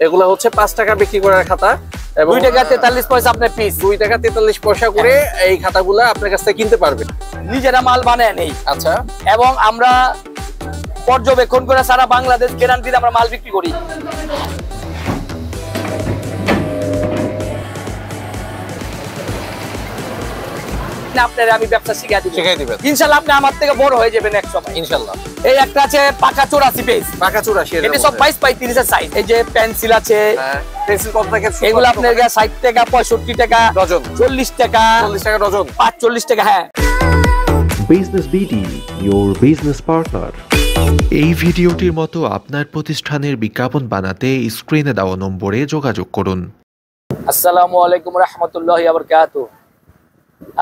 এগুলা হচ্ছে 5 টাকা বিক্রি করার খাতা এবং 2 টাকা 43 পয়সা আপনার পিস। 2 টাকা 43 পয়সা করে এই খাতাগুলা আপনার কাছ থেকে কিনতে পারবেন। নিজেরা মাল বানায় নেই। আচ্ছা। এবং আমরা পর্যবেক্ষণ করে সারা বাংলাদেশ গ্যারান্টিতে আমরা মাল বিক্রি করি। আপনারা আমি ব্যবসা শিখাই দিবেন ইনশাআল্লাহ। আপনি আমার থেকে বড় হয়ে যাবেন এক সময় ইনশাআল্লাহ। এই একটা আছে পাকা 84 পেজ, পাকা 84 এটা সব 22 বাই 30 এর সাইজ। এই যে পেন্সিল আছে, পেন্সিল কত টাকা? এগুলো আপনার 60 টাকা 65 টাকা ডজন, 40 টাকা 40 টাকা ডজন, 45 টাকা। হ্যাঁ, business BD, your business partner। এই ভিডিওটির মতো আপনার প্রতিষ্ঠানের বিজ্ঞাপন বানাতে স্ক্রিনে দেওয়া নম্বরে যোগাযোগ করুন। আসসালামু আলাইকুম রাহমাতুল্লাহি ওয়া বারাকাতুহু।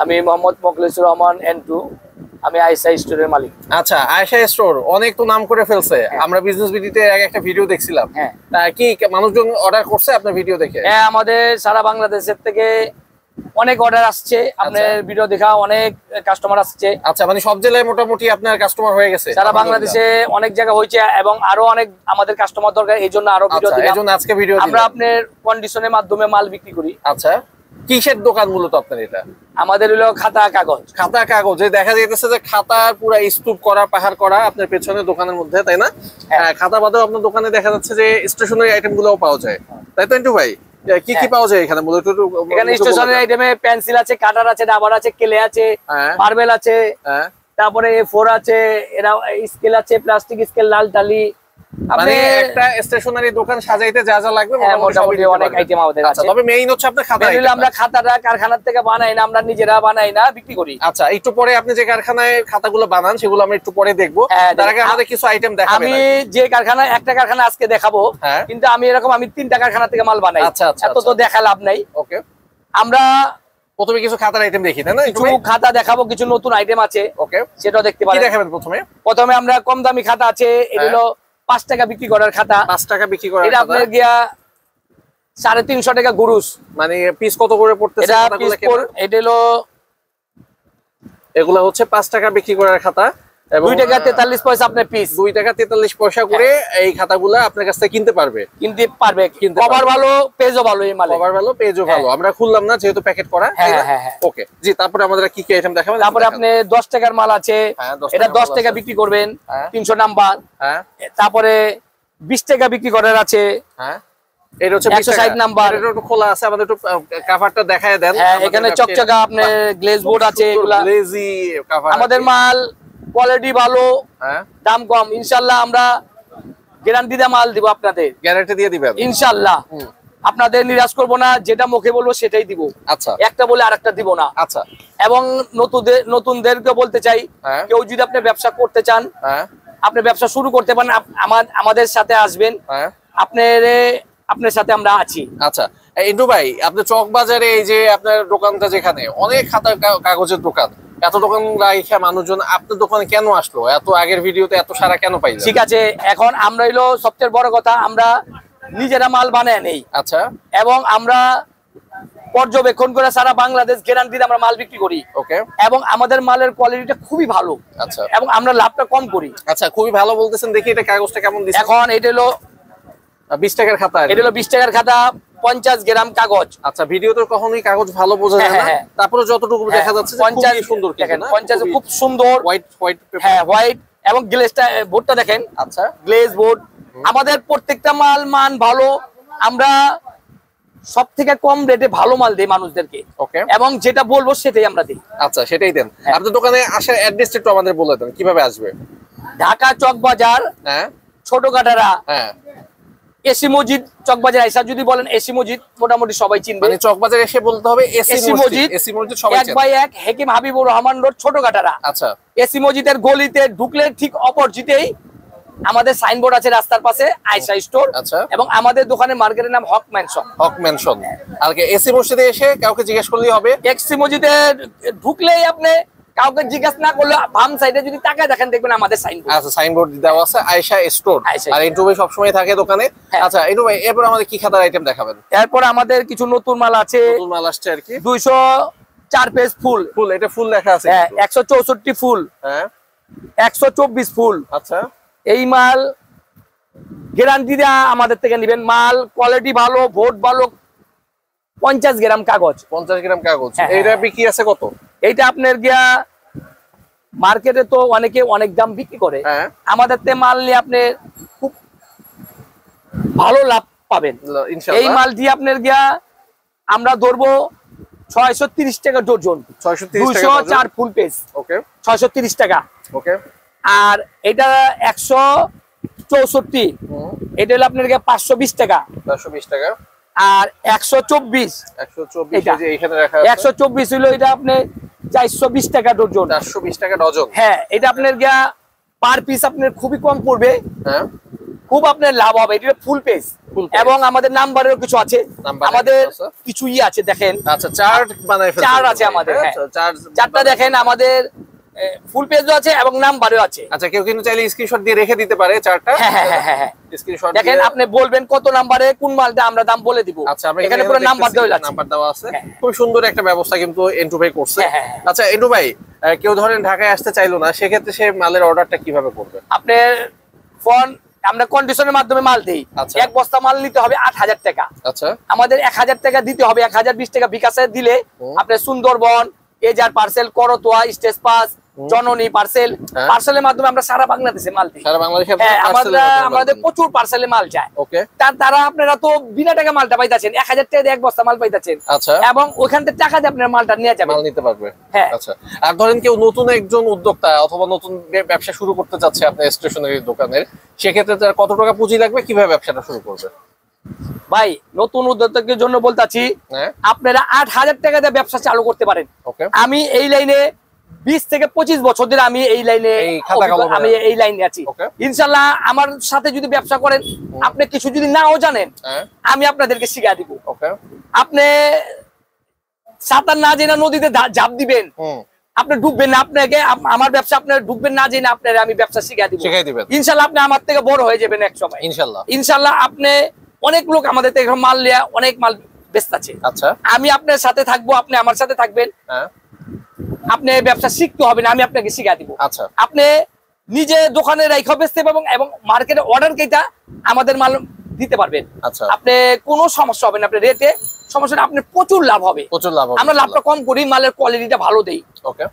আমি মোহাম্মদ মোখলেসুর রহমান এন্টু, আমি আয়েশা স্টোরের মালিক। আচ্ছা, আয়েশা স্টোর অনেক তো নাম করে ফেলছে। আমরা বিজনেস বিডিতে আগে একটা ভিডিও দেখছিলাম। হ্যাঁ, কি মানুষজন অর্ডার করছে আপনার ভিডিও দেখে? হ্যাঁ, আমাদের সারা বাংলাদেশের থেকে অনেক অর্ডার আসছে, আপনার ভিডিও দেখা অনেক কাস্টমার আসছে। আচ্ছা, মানে সব জেলায় মোটামুটি আপনার কাস্টমার হয়ে গেছে? সারা বাংলাদেশে অনেক জায়গা হয়েছে এবং আরো অনেক আমাদের কাস্টমার দরকার, এই জন্য আরো ভিডিও দিলাম। এইজন্য আজকে ভিডিও দিলাম। আমরা আপনার কন্ডিশনের মাধ্যমে মাল বিক্রি করি। আচ্ছা, কিসের দোকান মূলত আপনার এটা? আমাদের হলো খাতা কাগজ। খাতা কাগজ, দেখা যাইতেছে যে খাতার পুরো স্তূপ করা, পাহাড় করা আপনার পেছনের দোকানের মধ্যে, তাই না? হ্যাঁ, খাতা বাদেও আপনার দোকানে দেখা যাচ্ছে যে স্টেশনারি আইটেম গুলোও পাওয়া যায়, তাই তো এন্টু ভাই? কি কি পাওয়া যায় এখানে মূলত? এখানে স্টেশনারি আইটেমে পেন্সিল আছে, কাটার আছে, রাবার আছে, ক্লে আছে, মার্বেল আছে, তারপরে A4 আছে, এরা স্কেল আছে, প্লাস্টিক স্কেল, লাল টালি। মানে একটা স্টেশনারি দোকান সাজাইতে যা যা লাগবে মোটামুটি অনেক আইটেম আমাদের আছে। তবে মেইন হচ্ছে আপনার খাতা। আমরা খাতাটা কারখানার থেকে বানাই না, আমরা নিজেরা বানাই না, বিক্রি করি। আচ্ছা, একটু পরে আপনি যে কারখানায় খাতাগুলো বানান সেগুলো আমরা একটু পরে দেখবো। তার আগে আমাদের কিছু আইটেম দেখাবেন। আমি যে কারখানা, একটা কারখানা আজকে দেখাবো, কিন্তু আমি এরকম 3টা কারখানা থেকে মাল বানাই। আচ্ছা আচ্ছা, এত তো দেখা লাভ নাই। ওকে, আমরা প্রথমে কিছু খাতার আইটেম দেখি, তাই না? কিছু খাতা দেখাবো, কিছু নতুন আইটেম আছে। ওকে, সেটাও দেখতে পারেন। কি দেখাবেন প্রথমে আমরা কম দামি খাতা আছে, এগুলো 5 টাকা বিক্রি করার খাতা। 5 টাকা বিক্রি করার এটা আপনার গিয়া 350 টাকা গুরুস। মানে পিস কত করে পড়তেছে খাতাগুলো? এটা হলো, এগুলা হচ্ছে 5 টাকা বিক্রি করার খাতা এবং 2 টাকা 43 পয়সা আপনার পিস। 2 টাকা 43 পয়সা করে এই খাতাগুলা আপনার কাছ থেকে কিনতে পারবে। কভার ভালো, পেজও ভালো, এই মালে কভার ভালো, পেজও ভালো। আমরা খুললাম না যেহেতু প্যাকেট করা। ওকে জি, তারপরে আমাদের কি কি আইটেম দেখাবেন? তারপরে আপনি 10 টাকার মাল আছে, এটা 10 টাকা বিক্রি করবেন, 300 নাম্বার। তারপরে 20 টাকা বিক্রি করার আছে। হ্যাঁ, এটা হচ্ছে 160 নাম্বার। এটা একটু খোলা আছে, আমাদের একটু কভারটা দেখায় দেন। হ্যাঁ, এখানে চকচকা আপনার গ্লেজ বোর্ড আছে, এগুলা গ্লেজি কভার। আমাদের মাল কোয়ালিটি ভালো, দাম কম। ইনশাআল্লাহ আমরা গ্যারান্টি দিয়ে মাল দিব আপনাদের। গ্যারান্টি দিয়ে দিবেন ইনশাআল্লাহ, আপনাদের নিরাশ করব না, যেটা মুখে বলবো সেটাই দিব। আচ্ছা, একটা বলে আরেকটা দিব না। আচ্ছা, এবং নতুনদেরকে বলতে চাই, কেউ যদি আপনি ব্যবসা করতে চান, আপনি ব্যবসা শুরু করতে পারেন, আমাদের সাথে আসবেন, আপনার সাথে আমরা আছি। আচ্ছা, ইন্টু ভাই, আপনি চক বাজারে এই যে আপনার দোকানটা, যেখানে অনেক খাতা কাগজের দোকান, এত দোকান রাখা মানুষজন আপনার দোকানে কেন আসলো? এত আগের ভিডিওতে এত সারা কেন পাইলেন? ঠিক আছে, এখন আমরা হইলো সবচেয়ে বড় কথা, আমরা নিজেরা মাল বানায় নেই। আচ্ছা, এবং আমরা পর্যবেক্ষণ করে সারা বাংলাদেশ গ্যারান্টিতে আমরা মাল বিক্রি করি। ওকে, এবং আমাদের মালের কোয়ালিটিটা খুবই ভালো। আচ্ছা, এবং আমরা লাভটা কম করি। আচ্ছা, খুবই ভালো বলতেছেন। দেখি এটা কাগজটা কেমন দিচ্ছে। এখন এটা হলো 20 টাকার খাতা। এটা হলো 20 টাকার খাতা, 50 গ্রাম কাগজ। আচ্ছা, ভিডিওতে কখনোই কাগজ ভালো বোঝা যায় না, তারপরে যতটুকু দেখা যাচ্ছে 50 সুন্দর। দেখেন, 50 খুব সুন্দর, হোয়াইট হ্যাঁ হোয়াইট। এবং গ্লেজটা, বোর্ডটা দেখেন। আচ্ছা, গ্লেজ বোর্ড। আমাদের প্রত্যেকটা মাল মান ভালো, আমরা সবথেকে কম রেটে ভালো মাল দেই মানুষদেরকে। ওকে, এবং যেটা বলবো সেটাই আমরা দিই। আচ্ছা, সেটাই দেন। আপনার দোকানে আসার অ্যাড্রেসটা একটু আমাদের বলে দেন, কিভাবে আসবে? ঢাকা চক বাজার, ছোট কাটারা, এসি মসজিদ। চক বাজার আইসা যদি বলেন এসি মসজিদ, মোটামুটি সবাই চিনবে। মানে চক বাজার এসে বলতে হবে এসি মসজিদ। এসি মসজিদ সবাই চেনে। 1/1 হাকিম হাবিবুর রহমান রোড, ছোট কাটারা। আচ্ছা, এসি মসজিদের গলিতে ঢুকলে ঠিক অপোজিটেই আমাদের সাইনবোর্ড আছে রাস্তার পাশে, আয়েশা স্টোর। আচ্ছা, এবং আমাদের দোকানের মার্কেটের নাম হক ম্যানশন। হক ম্যানশন। আর এসি মসজিদে এসে কাউকে জিজ্ঞেস করলেই হবে? এসি মসজিদে ঢুকলেই আপনি কাউকে জিজ্ঞাসা না করলে বাম সাইডে যদি তাকায় দেখেন, দেখবেন আমাদের সাইনবোর্ড। আচ্ছা, সাইনবোর্ড দেওয়া আছে আয়েশা স্টোর। আর ইন্টু ভাই সবসময় থাকে দোকানে। আচ্ছা, ইন্টু ভাই, এরপর আমাদের কি খাতার আইটেম দেখাবেন? এরপর আমাদের কিছু নতুন মাল আছে। নতুন মাল আসছে আর কি। 204 পেজ ফুল। এটা ফুল লেখা আছে। হ্যাঁ, 164 ফুল। হ্যাঁ, 124 ফুল। আচ্ছা, এই মাল গ্যারান্টি দেওয়া আমাদের থেকে নেবেন। মাল কোয়ালিটি ভালো, ভোট ভালো। 50 গ্রাম কাগজ, 50 গ্রাম কাগজ। হ্যাঁ, এইটা বিক্রি আছে কত? এইটা আপনার গিয়া মার্কেটে তো অনেকে অনেক দাম বিক্রি করে, হ্যাঁ। আমাদের তে মাল নিয়ে আপনি খুব ভালো লাভ পাবেন। এই ইনশাআল্লাহ। মাল দিয়ে আপনার গিয়া আমরা ধরবো 630 টাকা ডজন, 630 টাকা 204 ফুল পেজ। ওকে 630 টাকা। ওকে। আর এটা 164, এটা হলো আপনার গিয়া 520 টাকা। 520 টাকা। আর 124, 124 এই যে এখানে রাখা আছে। 124 হলো এটা আপনি 420 টাকা ডজন। 420 টাকা ডজন। হ্যাঁ, এটা আপনার গিয়া পার পিস আপনার খুবই কম পড়বে, হ্যাঁ, খুব আপনার লাভ হবে। এটা ফুল পেজ এবং আমাদের নাম্বারেরও কিছু আছে, আমাদের কিছু আছে দেখেন। আচ্ছা, চার্ট বানাই ফেলছেন। চার্ট আছে আমাদের, হ্যাঁ। চার্টটা বানাই দেখেন, আমাদের ফুল পেজও আছে এবং নাম্বারও আছে। আচ্ছা, কেউ কিন্তু চাইলে স্ক্রিনশট দিয়ে রেখে দিতে পারে চার্টটা। হ্যাঁ হ্যাঁ হ্যাঁ হ্যাঁ, স্ক্রিনশট দেখেন, আপনি বলবেন কত নাম্বারে কোন মালটা, আমরা দাম বলে দিব। আচ্ছা, আমরা এখানে পুরো নাম্বার দেওয়া আছে। নাম্বার দেওয়া আছে। হ্যাঁ। খুব সুন্দর একটা ব্যবস্থা কিন্তু এন্টু ভাই করছে। হ্যাঁ, হ্যাঁ, হ্যাঁ। আচ্ছা এন্টু ভাই, কেউ ধরেন ঢাকায় আসতে চাইলো না, সেক্ষেত্রে সে মালের অর্ডারটা কিভাবে করবে? আপনার ফোন, আমরা কন্ডিশনের মাধ্যমে মাল দেই। আচ্ছা। এক বস্তা মাল নিতে হবে 8000 টাকা। আচ্ছা, আমাদের 1000 টাকা দিতে হবে। 1020 টাকা বিকাশে দিলে আপনার সুন্দরবন, এজার পার্সেল, করতোয়া, স্টেজ পাস, জননী পার্সেল, হ্যাঁ। পার্সেলের মাধ্যমে আমরা সারা বাংলাদেশে মাল দিই। সারা বাংলাদেশে হ্যাঁ, parcel এর মাধ্যমে আমাদের মাল প্রচুর পার্সেলে মাল যায়। ওকে। তারা আপনারা তো বিনা টাকা মালটা পাইতাছেন, 1000 টাকা দিয়ে এক বস্তা মাল পাইতাছেন। আচ্ছা। এবং ওখান থেকে টাকা দিয়ে আপনার মালটা নিয়ে যাবেন, মাল নিতে পারবে। হ্যাঁ। আচ্ছা, আর ধরেন কেউ নতুন একজন উদ্যোক্তা অথবা নতুন ব্যবসা শুরু করতে চাচ্ছে আপনার স্টেশনারি দোকানের, সেক্ষেত্রে তার কত টাকা পুঁজি লাগবে, কিভাবে ব্যবসাটা শুরু করবে? ভাই নতুন উদ্যোক্তাদের জন্য বলতাছি, হ্যাঁ। আপনারা 8000 টাকা দিয়ে ব্যবসা চালু করতে পারেন। ওকে। আমি এই লাইনে 20 থেকে 25 বছর ধরে আমি এই লাইনে আমি এই লাইনে আছি। ইনশাআল্লাহ আমার সাথে যদি ব্যবসা করেন, আপনি কিছু যদি নাও জানেন, আমি আপনাদেরকে শিখিয়ে দিব। ওকে। আপনি সাঁতার না জেনে নদীতে ঝাঁপ দিবেন, আপনি ডুববেন না। আপনাকে আমার ব্যবসা আপনার ডুববেন না জেনে আপনার আমি ব্যবসা শিখিয়ে দিব। ইনশাআল্লাহ আপনি আমার থেকে বড় হয়ে যাবেন এক সময়। ইনশাআল্লাহ। ইনশাআল্লাহ আপনি, অনেক লোক আমাদের থেকে মাল লিয়া অনেক মাল বেচতে আছে। আচ্ছা। আমি আপনার সাথে থাকবো, আপনি আমার সাথে থাকবেন। হ্যাঁ। আপনি ব্যবসা শিখতে হবে না, আমি আপনাকে শিখিয়ে দিব। আচ্ছা। আপনি নিজে দোকানে রাইখা বেচতে পারবেন এবং মার্কেটে অর্ডার কেটা আমাদের মাল দিতে পারবেন। আচ্ছা। আপনি কোনো সমস্যা হবে না, আপনি রেটে সমস্যা না, আপনি প্রচুর লাভ হবে। প্রচুর লাভ হবে। আমরা লাভটা কম করি, মালের কোয়ালিটিটা ভালো দেই। ওকে।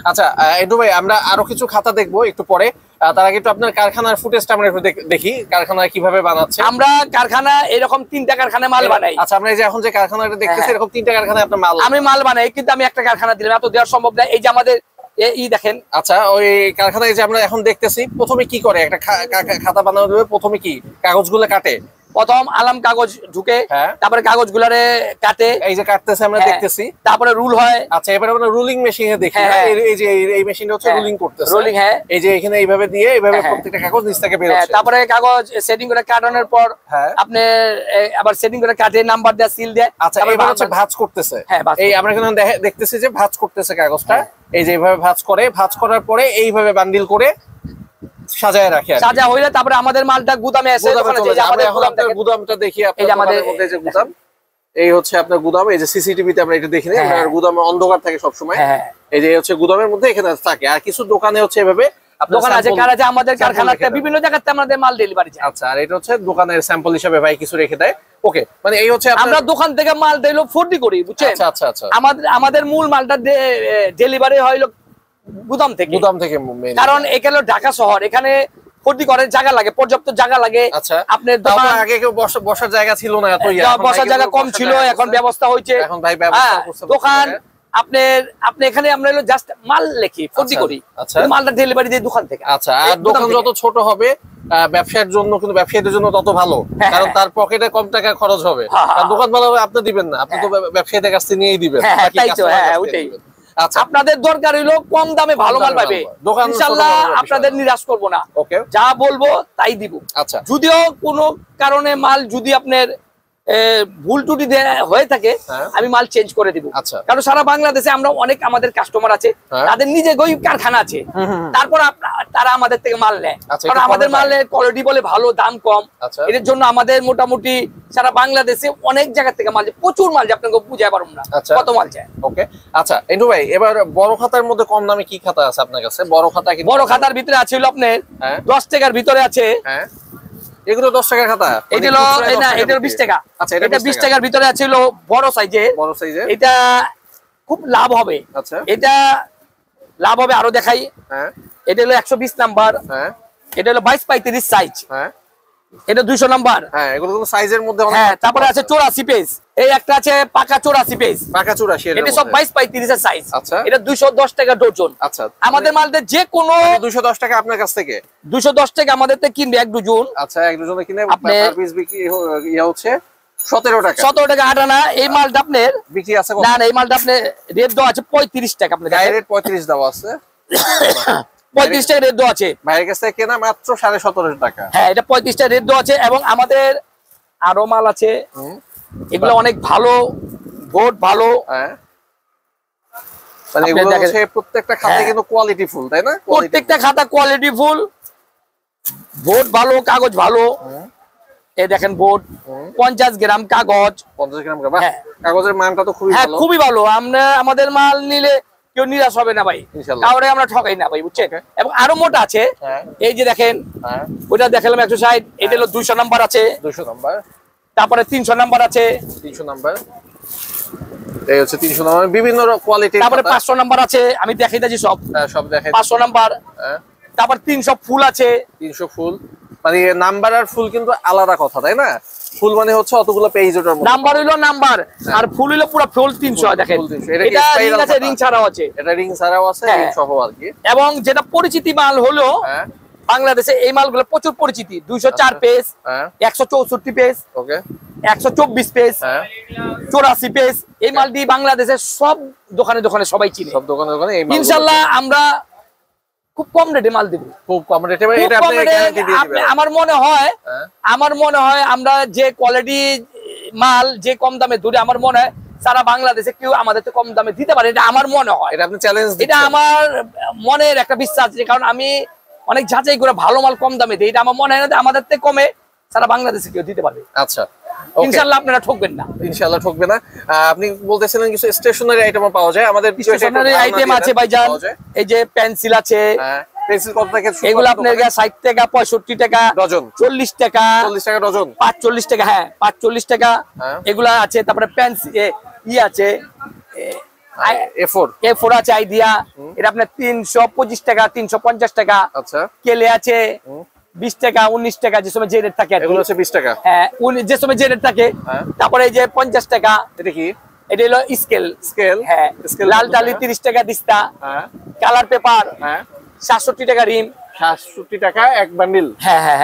আচ্ছা এন্টু ভাই, আমরা আরো কিছু খাতা দেখবো একটু পরে। তার আগে একটু আপনার কারখানার ফুটেজটা আমরা একটু দেখি, কারখানায় কিভাবে বানাচ্ছে। আমরা কারখানা এরকম 3টা কারখানায় মাল বানাই। আচ্ছা, আমরা এই যে এখন যে কারখানাটা দেখতেছি, এরকম 3টা কারখানায় আপনার মাল। আমি মাল বানাই, কিন্তু আমি একটা কারখানা দিলাম, এত দেওয়া সম্ভব না। এই যে আমাদের দেখেন। আচ্ছা, ওই কারখানায় যে আমরা এখন দেখতেছি, প্রথমে কি করে একটা খাতা বানানো দেবে? প্রথমে কি কাগজগুলো কাটে? প্রথম আলাম কাগজ ঢুকে, তারপরে কাগজ গুলারে কাটে, এই যে কাটতেছে আমরা দেখতেছি, তারপরে রুল হয়। আচ্ছা, এবারে আমরা রুলিং মেশিনে দেখি। এই যে এই মেশিনটা হচ্ছে রুলিং করতেছে। রুলিং, হ্যাঁ। এই যে এখানে এইভাবে দিয়ে এইভাবে প্রত্যেকটা কাগজ নিচ থেকে বের হচ্ছে। তারপরে কাগজ সেটিং করে কাটানোর পর আপনি আবার সেটিং করে কাটে, নাম্বার দেয়া, সিল দেয়। আচ্ছা, এবার হচ্ছে ভাঁজ করতেছে। এই আমরা এখানে দেখতেছি যে ভাঁজ করতেছে কাগজটা। এই যে এইভাবে ভাঁজ করে, ভাঁজ করার পরে এইভাবে বান্ডিল করে সাজায় রাখে। সাজা হইলে তারপরে আমাদের মালটা গুদামে আসে। গুদামটা দেখি, আমাদের মধ্যে যে গুদাম, এই হচ্ছে আপনার গুদাম। এই যে সিসিটিভিতে আমরা এটা দেখি, গুদামে অন্ধকার থাকে সবসময়। এই যে হচ্ছে গুদামের মধ্যে এখানে থাকে। আর কিছু দোকানে হচ্ছে এভাবে দোকান আছে, কারা যে আমাদের কারখানাতে বিভিন্ন জায়গাতে আমাদের মাল ডেলিভারি যায়। আচ্ছা, আর এটা হচ্ছে দোকানের স্যাম্পল হিসেবে ভাই কিছু রেখে দেয়। ওকে, মানে এই হচ্ছে আমরা দোকান থেকে মাল দিলো 40 করি, বুঝছেন? আচ্ছা আচ্ছা আচ্ছা। আমাদের মূল মালটা ডেলিভারি হইলো গুদাম থেকে। কারণ এখানে ঢাকা শহর, এখানে 40 করে জায়গা লাগে, পর্যাপ্ত জায়গা লাগে। আচ্ছা, আপনার দোকান আগে কেউ বসার জায়গা ছিল না, এত বসার জায়গা কম ছিল, এখন ব্যবস্থা হয়েছে। এখন ভাই ব্যবস্থা করছে দোকান। আপনি এখানে আমরা হলো জাস্ট মাল লিখি, 40 করি, মালটা ডেলিভারি দিই দোকান থেকে। আচ্ছা, আর দোকান যত ছোট হবে ব্যবসার জন্য, কিন্তু ব্যবসায়ীদের জন্য তত ভালো, কারণ তার পকেটে কম টাকা খরচ হবে। আর দোকান ভালো হবে আপনি দিবেন না, আপনি তো ব্যবসায়ীদের কাছ থেকে নিয়েই দিবেন। ওইটাই আপনাদের দরকার হইলো কম দামে ভালো মাল পাবে। ইনশাআল্লাহ আপনাদের নিরাশ করব না, যা বলবো তাই দিব। আচ্ছা, যদিও কোনো কারণে মাল যদি আপনার ভুল ত্রুটি হয়ে থাকে, আমি মাল চেঞ্জ করে দিব। কারণ সারা বাংলাদেশে আমরা অনেক, আমাদের কাস্টমার আছে, তাদের নিজে কারখানা আছে, তারপর তারা আমাদের থেকে মাল নেয়। কারণ আমাদের মালের কোয়ালিটি বলে ভালো, দাম কম। এর জন্য আমাদের মোটামুটি সারা বাংলাদেশে অনেক জায়গা থেকে মাল যায়, প্রচুর মাল যায়, আপনাকে বুঝাই পারবো না কত মাল যায়। ওকে, আচ্ছা এন্টু ভাই, এবার বড় খাতার মধ্যে কম দামে কি খাতা আছে আপনার কাছে? বড় খাতা, বড় খাতার ভিতরে আছে হলো আপনার 10 টাকার ভিতরে আছে এগুলো 10 টাকার খাতা? এটা হলো না, এটা 20 টাকা। আচ্ছা, এটা 20 টাকার ভিতরে আছে হলো বড় সাইজের। এটা খুব লাভ হবে। আচ্ছা, এটা লাভ হবে, আরো দেখাই। হ্যাঁ, এটা হলো 120 নাম্বার। হ্যাঁ, এটা হলো 22-35 সাইজ। হ্যাঁ, এটা 200 নাম্বার। হ্যাঁ, এগুলো তো সাইজের মধ্যে অনেক। হ্যাঁ, তারপরে আছে 84 পেজ। এই একটা আছে পাকা 84 পেজ। পাকা 84 এর এটা সব 22-35 এর সাইজ। আচ্ছা, এটা 210 টাকা ডজন। আচ্ছা, আমাদের মালতে যে কোনো 210 টাকা আপনার কাছ থেকে? 210 টাকা আমাদের থেকে কিনবে এক ডজন। আচ্ছা, এক ডজনে কিনে পার পিস বিক্রি হচ্ছে 17 টাকা। 17 টাকা আটা না, এই মালটা আপনার বিক্রি আছে কত? না, এই মালটা আপনার রেট দেওয়া আছে 35 টাকা। আপনার ডাইরেক্ট 35 দেওয়া আছে। 35 টাকা রেট দেওয়া আছে। ভাইয়ের কাছ থেকে কেনা মাত্র 17.5 টাকা। হ্যাঁ, এটা 35 টাকা রেট দেওয়া আছে। এবং আমাদের আরো মাল আছে, এগুলো অনেক ভালো, বোর্ড ভালো। হ্যাঁ, মানে এগুলো হচ্ছে প্রত্যেকটা খাতা কিন্তু কোয়ালিটি ফুল, তাই না? প্রত্যেকটা খাতা কোয়ালিটি ফুল, বোর্ড ভালো, কাগজ ভালো। এই দেখেন বোর্ড, 50 গ্রাম কাগজ। 50 গ্রাম কাগজের মানটা তো খুবই হ্যাঁ, ভালো। খুবই ভালো। আমরা আমাদের মাল নিলে কেউ নিরাশ হবে না ভাই, কাউরে আমরা ঠকাই না ভাই, বুঝছেন? এবং আরো মোটা আছে, এই যে দেখেন, ওইটা দেখালাম 160। এটা হলো 200 নাম্বার আছে। 200 নাম্বার। তারপরে 300 নাম্বার আছে। 300 নাম্বার, এই হচ্ছে 300 নাম্বার, বিভিন্ন কোয়ালিটির। তারপরে 500 নাম্বার আছে, আমি দেখাই দিচ্ছি সব। সব দেখাই। 500 নাম্বার। তারপর 300 ফুল আছে। 300 ফুল, মানে নাম্বার আর ফুল কিন্তু আলাদা কথা, তাই না? ফুল মানে হচ্ছে অতগুলো পেজ, ওটার মধ্যে নাম্বার হইলো নাম্বার, আর ফুল হইলো পুরো ফুল 300। দেখেন, এটা রিং আছে, রিং ছাড়াও আছে। এটা রিং ছাড়াও আছে, রিং সহ আর কি। এবং যেটা পরিচিতি মাল হলো বাংলাদেশে, এই মালগুলো প্রচুর পরিচিতি। 204 পেজ, 164 পেজ, ওকে, 124 পেজ, 84 পেজ। এই মালটি বাংলাদেশের সব দোকানে দোকানে সবাই চিনে। সব দোকানে দোকানে এই মাল, ইনশাআল্লাহ আমরা খুব কম রেটে মাল দেব। খুব কম রেটে, মানে এটা আপনি গ্যারান্টি দিয়ে দিবেন? আমার মনে হয় আমরা যে কোয়ালিটি মাল যে কম দামে ধরে, আমার মনে হয় সারা বাংলাদেশে কেউ আমাদের থেকে কম দামে দিতে পারে, এটা আমার মনে হয়। এটা আপনি চ্যালেঞ্জ দিচ্ছেন? এটা আমার মনের একটা বিশ্বাস, কারণ আমি অনেক যাচাই করে ভালো মাল কম দামে দিই। এটা আমার মনে হয় না আমাদের থেকে কমে সারা বাংলাদেশে কেউ দিতে পারবে। আচ্ছা, ইনশাআল্লাহ আপনারা ঠকবেন না। ইনশাআল্লাহ ঠকবে না। আপনি বলতেছিলেন কিছু স্টেশনারি আইটেমও পাওয়া যায় আমাদের? স্টেশনারি আইটেম আছে ভাইজান, এই যে পেন্সিল আছে। পেন্সিল কত থেকে শুরু? এগুলো আপনার 60 টাকা, 65 টাকা ডজন, 40 টাকা, 40 টাকা ডজন, 45 টাকা। হ্যাঁ, 45 টাকা এগুলা আছে। তারপরে পেন্সিল আছে, A4 আছে, আইডিয়া। এটা আপনার 325 টাকা, 350 টাকা। আচ্ছা, কেলে আছে 20 টাকা, 19 টাকা, যে সময় যে রেট থাকে। এগুলো হচ্ছে 20 টাকা। হ্যাঁ, যে সময় যে রেট থাকে। তারপরে এই যে 50 টাকা, এটা কি? এটা হলো স্কেল। স্কেল, হ্যাঁ, লাল টালি 30 টাকা দিস্তা। কালার পেপার 67 টাকা রিম। 67 টাকা এক বান্ডিল? হ্যাঁ হ্যাঁ,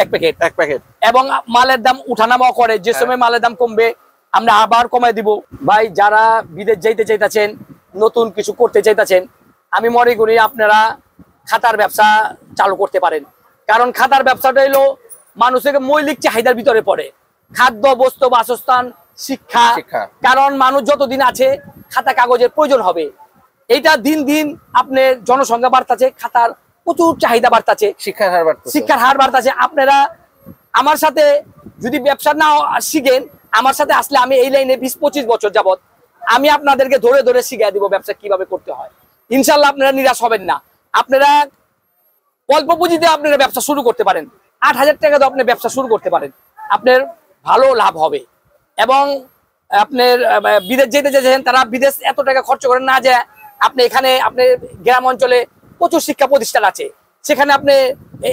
এক প্যাকেট। এক প্যাকেট। এবং মালের দাম উঠানামা করে, যে সময় মালের দাম কমবে আমরা আবার কমাই দিব। ভাই, যারা বিদেশ যাইতে চাইতেছেন, নতুন কিছু করতে চাইতেছেন, আমি মনে করি আপনারা খাতার ব্যবসা চালু করতে পারেন। কারণ খাতার ব্যবসাটা হলো মানুষের মৌলিক চাহিদার ভিতরে পড়ে। খাদ্য, বস্ত্র, বাসস্থান, শিক্ষা। কারণ মানুষ যতদিন আছে খাতা কাগজের প্রয়োজন হবে। এইটা দিন দিন আপনার জনসংখ্যা বাড়তাছে, খাতার প্রচুর চাহিদা বাড়তাছে, শিক্ষার হার বাড়তাছে। আপনারা আমার সাথে যদি ব্যবসা না শিখেন, আমার সাথে আসলে আমি এই লাইনে 20-25 বছর যাবত আমি আপনাদেরকে ধরে ধরে শিখিয়ে দিব ব্যবসা কিভাবে করতে হয়। ইনশাল্লাহ আপনারা নিরাশ হবেন না। আপনারা অল্প পুঁজিতে আপনারা ব্যবসা শুরু করতে পারেন। 8,000 টাকা দিয়ে আপনি ব্যবসা শুরু করতে পারেন, আপনার ভালো লাভ হবে। এবং আপনার বিদেশ যেতে চাইছেন, তারা বিদেশ এত টাকা খরচ করে না যায়, আপনি এখানে আপনার গ্রাম অঞ্চলে প্রচুর শিক্ষা প্রতিষ্ঠান আছে, সেখানে আপনি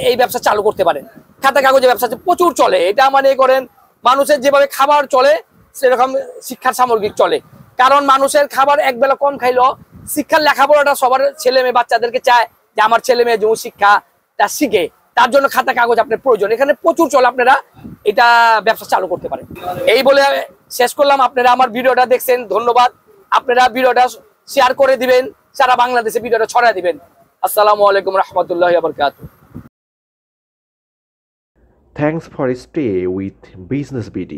এই ব্যবসা চালু করতে পারেন। খাতা কাগজের ব্যবসা প্রচুর চলে। এটা মানে করেন মানুষের যেভাবে খাবার চলে সেরকম শিক্ষার সামগ্রিক চলে। কারণ মানুষের খাবার এক বেলা কম খাইলেও শিক্ষার লেখাপড়াটা সবার ছেলে মেয়ে বাচ্চাদেরকে চায় যে আমার ছেলে মেয়ে যেমন শিক্ষাটা শিখে, তার জন্য খাতা কাগজ আপনার প্রয়োজন। এখানে প্রচুর চলে, আপনারা এটা ব্যবসা চালু করতে পারেন। এই বলে শেষ করলাম। আপনারা আমার ভিডিওটা দেখছেন, ধন্যবাদ। আপনারা ভিডিওটা শেয়ার করে দিবেন, সারা বাংলাদেশে ভিডিওটা ছড়ায় দিবেন। আসসালামু আলাইকুম রহমতুল্লাহি ওয়া বারাকাতুহু। Thanks for stay with Business BD.